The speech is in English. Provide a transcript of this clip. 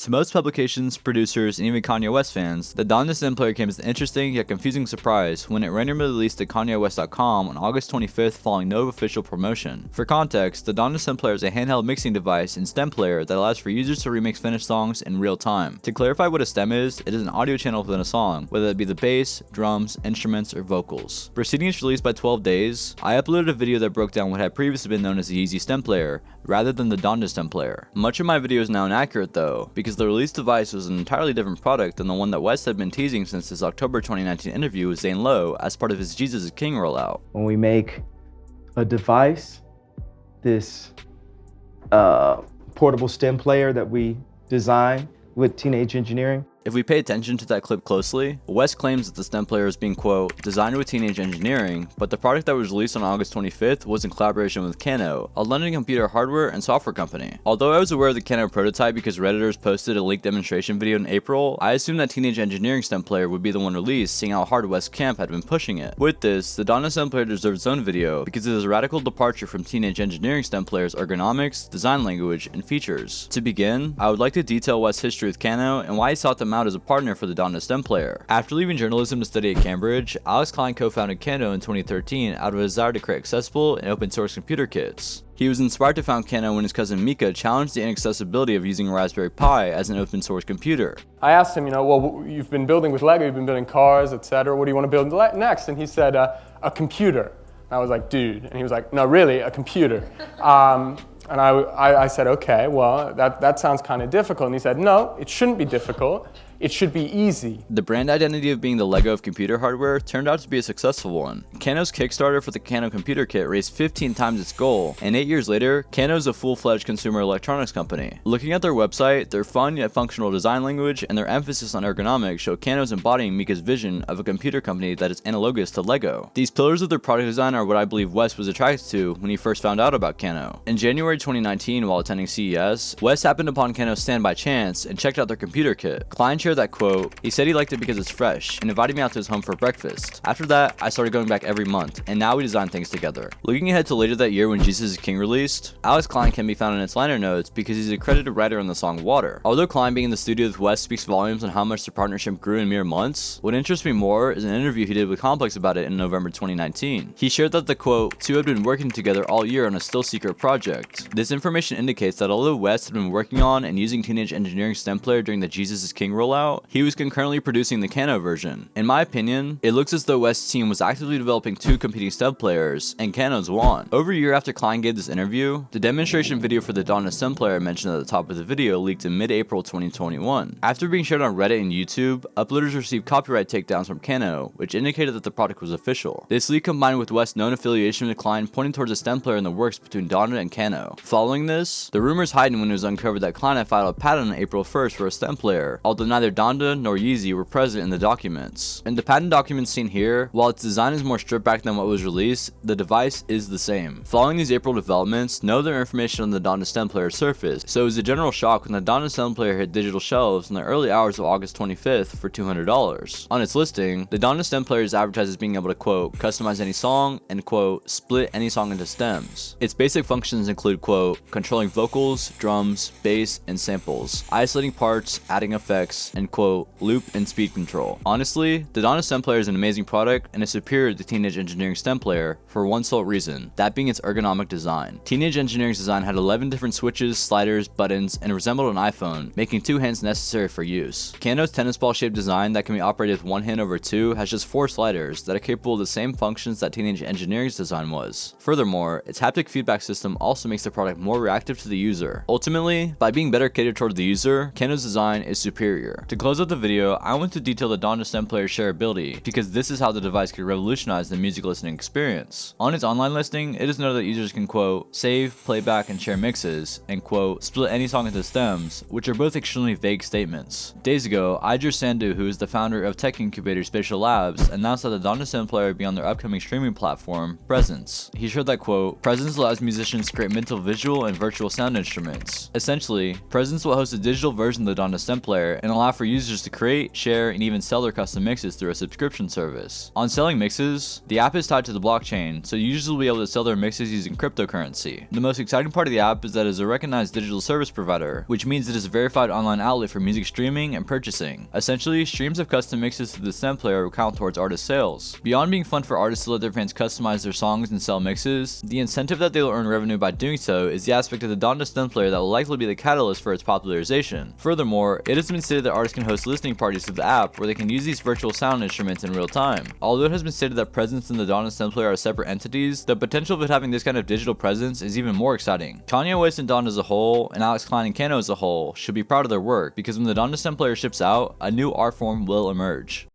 To most publications, producers, and even Kanye West fans, the Donda stem player came as an interesting yet confusing surprise when it randomly released to KanyeWest.com on August 25th following no official promotion. For context, the Donda stem player is a handheld mixing device and stem player that allows for users to remix finished songs in real time. To clarify what a stem is, it is an audio channel within a song, whether it be the bass, drums, instruments, or vocals. Preceding its release by 12 days, I uploaded a video that broke down what had previously been known as the Yeezy stem player, rather than the Donda stem player. Much of my video is now inaccurate though, because the released device was an entirely different product than the one that West had been teasing since his October 2019 interview with Zane Lowe as part of his Jesus is King rollout. When we make a device, this portable stem player that we design with teenage engineering. If we pay attention to that clip closely, West claims that the stem player is being, quote, designed with teenage engineering, but the product that was released on August 25th was in collaboration with Kano, a London computer hardware and software company. Although I was aware of the Kano prototype because Redditors posted a leaked demonstration video in April, I assumed that teenage engineering stem player would be the one released, seeing how hard West Camp had been pushing it. With this, the Donda stem player deserves its own video because it is a radical departure from teenage engineering stem player's ergonomics, design language, and features. To begin, I would like to detail West's history with Kano and why he sought them out as a partner for the Donda stem player. After leaving journalism to study at Cambridge, Alex Klein co-founded Kano in 2013 out of a desire to create accessible and open source computer kits. He was inspired to found Kano when his cousin Mika challenged the inaccessibility of using a Raspberry Pi as an open source computer. I asked him, well, you've been building with Lego, you've been building cars, etc. What do you want to build next? And he said, a computer. And I was like, dude. And he was like, no, really, a computer. And I said, okay, well, that sounds kind of difficult. And he said, no, it shouldn't be difficult. It should be easy. The brand identity of being the Lego of computer hardware turned out to be a successful one. Kano's Kickstarter for the Kano computer kit raised 15 times its goal, and 8 years later, Kano is a full-fledged consumer electronics company. Looking at their website, their fun yet functional design language and their emphasis on ergonomics show Kano's embodying Mika's vision of a computer company that is analogous to Lego. These pillars of their product design are what I believe West was attracted to when he first found out about Kano. In January 2019, while attending CES, West happened upon Kano's stand by chance and checked out their computer kit. Klein shared that, quote, he said he liked it because it's fresh and invited me out to his home for breakfast. After that, I started going back every month, and now we design things together. Looking ahead to later that year when Jesus is King released, Alex Klein can be found in its liner notes because he's a credited writer on the song Water. Although Klein being in the studio with West speaks volumes on how much their partnership grew in mere months, what interests me more is an interview he did with Complex about it in November 2019. He shared that the, quote, two had been working together all year on a still secret project. This information indicates that although West had been working on and using teenage engineering stem player during the Jesus is King rollout, he was concurrently producing the Kano version. In my opinion, it looks as though West's team was actively developing two competing stem players, and Kano's won. Over a year after Klein gave this interview, the demonstration video for the Donda stem player mentioned at the top of the video leaked in mid-April 2021. After being shared on Reddit and YouTube, uploaders received copyright takedowns from Kano, which indicated that the product was official. This leak combined with West's known affiliation with Klein pointing towards a stem player in the works between Donda and Kano. Following this, the rumors heightened when it was uncovered that Klein had filed a patent on April 1st for a stem player, although neither Donda nor Yeezy were present in the documents. In the patent documents seen here, while its design is more stripped back than what was released, the device is the same. Following these April developments, no other information on the Donda stem player surfaced, so it was a general shock when the Donda stem player hit digital shelves in the early hours of August 25th for $200. On its listing, the Donda stem player is advertised as being able to, quote, customize any song and, quote, split any song into stems. Its basic functions include, quote, controlling vocals, drums, bass, and samples, isolating parts, adding effects, and, quote, loop and speed control. Honestly, the Donda stem player is an amazing product and is superior to Teenage Engineering stem player for one sole reason, that being its ergonomic design. Teenage Engineering's design had 11 different switches, sliders, buttons, and resembled an iPhone, making 2 hands necessary for use. Kano's tennis ball shaped design that can be operated with 1 hand over 2 has just 4 sliders that are capable of the same functions that Teenage Engineering's design was. Furthermore, its haptic feedback system also makes the product more reactive to the user. Ultimately, by being better catered toward the user, Kano's design is superior. To close out the video, I want to detail the Donda stem player's shareability because this is how the device could revolutionize the music listening experience. On its online listing, it is noted that users can, quote, save, playback, and share mixes, and, quote, split any song into stems, which are both extremely vague statements. Days ago, Idris Sandhu, who is the founder of tech incubator Spatial Labs, announced that the Donda stem player would be on their upcoming streaming platform, Presence. He shared that, quote, Presence allows musicians to create mental visual and virtual sound instruments. Essentially, Presence will host a digital version of the Donda stem player and allow for for users to create, share, and even sell their custom mixes through a subscription service. On selling mixes, the app is tied to the blockchain, so users will be able to sell their mixes using cryptocurrency. The most exciting part of the app is that it is a recognized digital service provider, which means it is a verified online outlet for music streaming and purchasing. Essentially, streams of custom mixes through the stem player will count towards artist sales. Beyond being fun for artists to let their fans customize their songs and sell mixes, the incentive that they will earn revenue by doing so is the aspect of the Donda stem player that will likely be the catalyst for its popularization. Furthermore, it has been stated that artists can host listening parties to the app where they can use these virtual sound instruments in real time. Although it has been stated that presence and the Donda stem player are separate entities, the potential of it having this kind of digital presence is even more exciting. Kanye West and Donda as a whole, and Alex Klein and Kano as a whole, should be proud of their work, because when the Donda stem player ships out, a new art form will emerge.